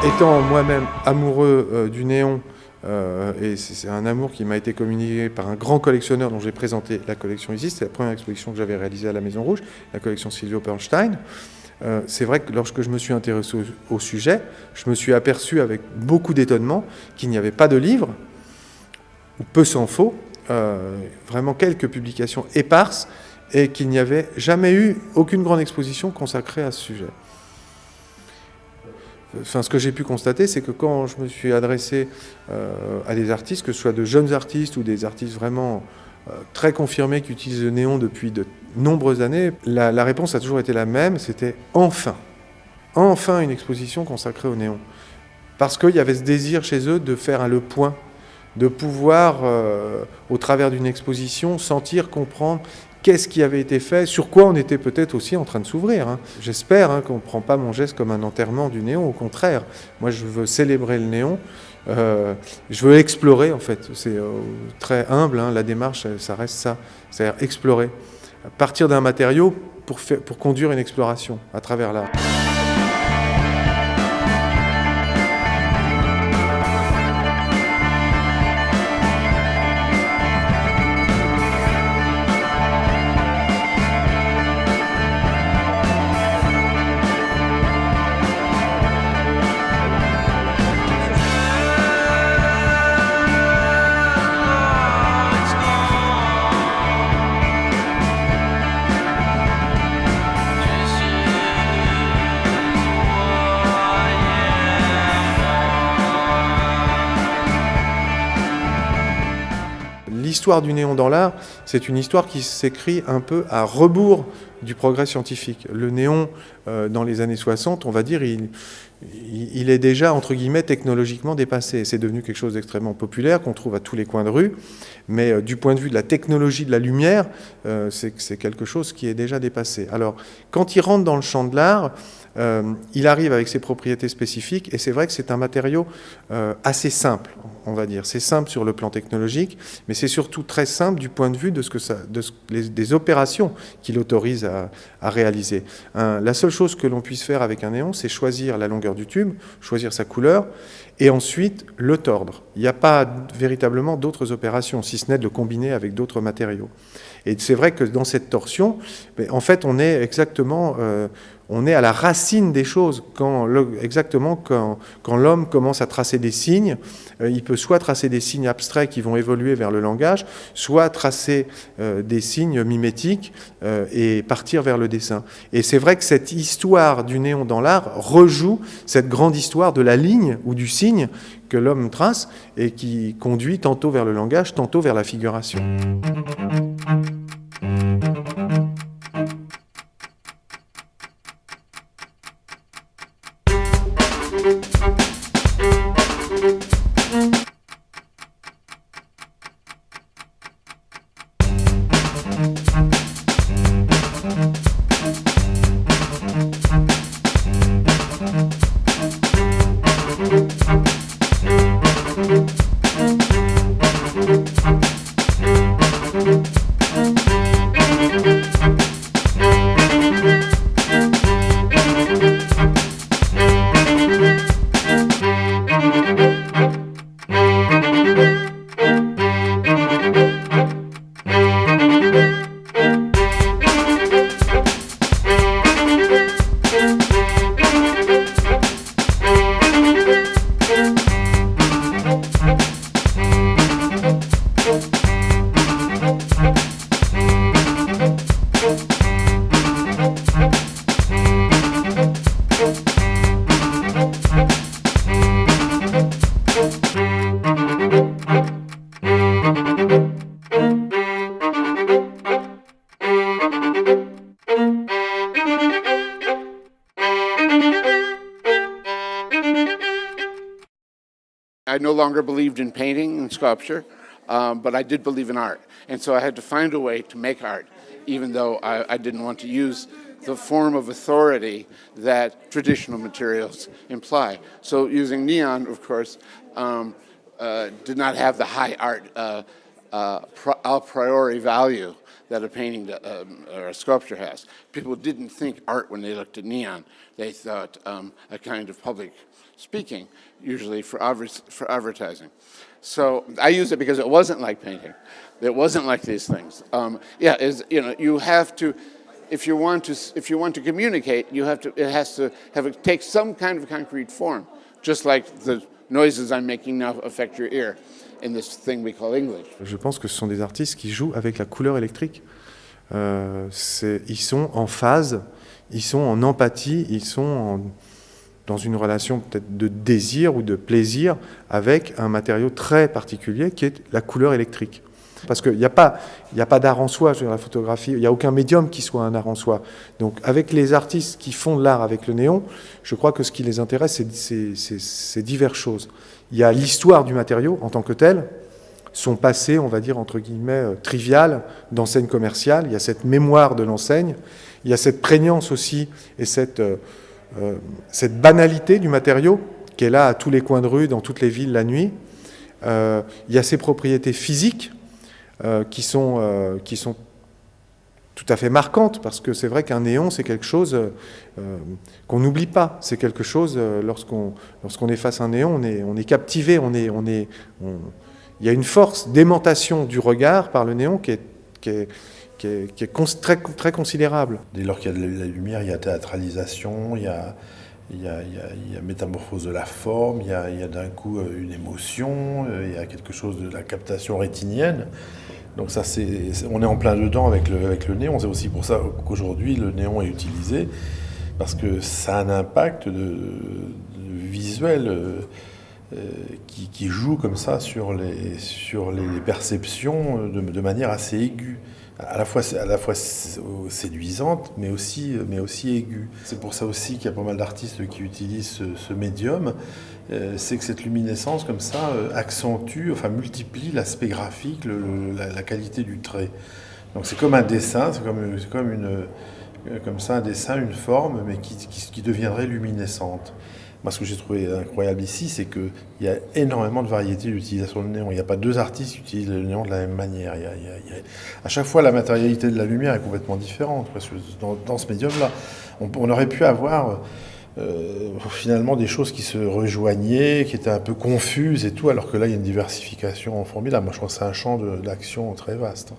Étant moi-même amoureux du néon, et c'est un amour qui m'a été communiqué par un grand collectionneur dont j'ai présenté la collection ici, c'était la première exposition que j'avais réalisée à la Maison Rouge, la collection Silvio Perlstein. C'est vrai que lorsque je me suis intéressé au sujet, je me suis aperçu avec beaucoup d'étonnement qu'il n'y avait pas de livre, ou peu s'en faut, vraiment quelques publications éparses, et qu'il n'y avait jamais eu aucune grande exposition consacrée à ce sujet. Enfin, ce que j'ai pu constater, c'est que quand je me suis adressé à des artistes, que ce soit de jeunes artistes ou des artistes vraiment très confirmés qui utilisent le néon depuis de nombreuses années, la réponse a toujours été la même, c'était enfin une exposition consacrée au néon. Parce qu'il y avait ce désir chez eux de faire le point, de pouvoir, au travers d'une exposition, sentir, comprendre qu'est-ce qui avait été fait, sur quoi on était peut-être aussi en train de s'ouvrir. J'espère qu'on ne prend pas mon geste comme un enterrement du néon, au contraire. Moi, je veux célébrer le néon, je veux explorer, en fait. C'est très humble, la démarche, ça reste ça. C'est-à-dire explorer. Partir d'un matériau pour conduire une exploration à travers l'art. L'histoire du néon dans l'art, c'est une histoire qui s'écrit un peu à rebours du progrès scientifique. Le néon, dans les années 60, on va dire, il est déjà, entre guillemets, technologiquement dépassé. C'est devenu quelque chose d'extrêmement populaire, qu'on trouve à tous les coins de rue, mais du point de vue de la technologie de la lumière, c'est quelque chose qui est déjà dépassé. Alors, quand il rentre dans le champ de l'art, il arrive avec ses propriétés spécifiques, et c'est vrai que c'est un matériau assez simple, on va dire. C'est simple sur le plan technologique, mais c'est surtout très simple du point de vue des opérations qu'il autorise à réaliser. La seule chose que l'on puisse faire avec un néon, c'est choisir la longueur du tube, choisir sa couleur, et ensuite le tordre. Il n'y a pas véritablement d'autres opérations, si ce n'est de le combiner avec d'autres matériaux. Et c'est vrai que dans cette torsion, en fait, on est exactement... on est à la racine des choses. Quand l'homme commence à tracer des signes, il peut soit tracer des signes abstraits qui vont évoluer vers le langage, soit tracer des signes mimétiques et partir vers le dessin. Et c'est vrai que cette histoire du néon dans l'art rejoue cette grande histoire de la ligne ou du signe que l'homme trace et qui conduit tantôt vers le langage, tantôt vers la figuration. I no longer believed in painting and sculpture, but I did believe in art. And so I had to find a way to make art, even though I didn't want to use the form of authority that traditional materials imply. So using neon, of course, did not have the high art a priori value that a painting or a sculpture has. People didn't think art when they looked at neon. They thought a kind of public speaking, usually for advertising. So I use it because it wasn't like painting. It wasn't like these things. You have to, if you want to communicate, take some kind of concrete form, just like the noises I'm making now affect your ear in this thing we call English. Je pense que ce sont des artistes qui jouent avec la couleur électrique. Ils sont en phase, ils sont en empathie, ils sont dans une relation peut-être de désir ou de plaisir avec un matériau très particulier qui est la couleur électrique. Parce qu'il n'y a pas d'art en soi sur la photographie, il n'y a aucun médium qui soit un art en soi. Donc avec les artistes qui font de l'art avec le néon, je crois que ce qui les intéresse, c'est diverses choses. Il y a l'histoire du matériau en tant que tel, son passé, on va dire, entre guillemets, trivial d'enseigne commerciale, il y a cette mémoire de l'enseigne, il y a cette prégnance aussi et cette banalité du matériau qui est là à tous les coins de rue, dans toutes les villes la nuit. Il y a ses propriétés physiques, qui sont tout à fait marquantes, parce que c'est vrai qu'un néon, c'est quelque chose qu'on n'oublie pas. C'est quelque chose, lorsqu'on est face à un néon, on est captivé, il y a une force d'aimantation du regard par le néon qui est très, très considérable. Dès lors qu'il y a de la lumière, il y a théâtralisation, il y a métamorphose de la forme, il y a d'un coup une émotion, il y a quelque chose de la captation rétinienne. Donc ça, on est en plein dedans avec le néon. C'est aussi pour ça qu'aujourd'hui le néon est utilisé, parce que ça a un impact visuel qui joue comme ça sur les perceptions de manière assez aiguë. À la fois séduisante, mais aussi aiguë. C'est pour ça aussi qu'il y a pas mal d'artistes qui utilisent ce médium. C'est que cette luminescence, comme ça, multiplie l'aspect graphique, la qualité du trait. Donc c'est comme un dessin, c'est comme ça un dessin, une forme, mais qui deviendrait luminescente. Moi, ce que j'ai trouvé incroyable ici, c'est qu'il y a énormément de variétés d'utilisation du néon. Il n'y a pas deux artistes qui utilisent le néon de la même manière. À chaque fois, la matérialité de la lumière est complètement différente. Parce que dans ce médium-là, on aurait pu avoir finalement des choses qui se rejoignaient, qui étaient un peu confuses et tout, alors que là, il y a une diversification formidable. Moi, je pense que c'est un champ d'action très vaste.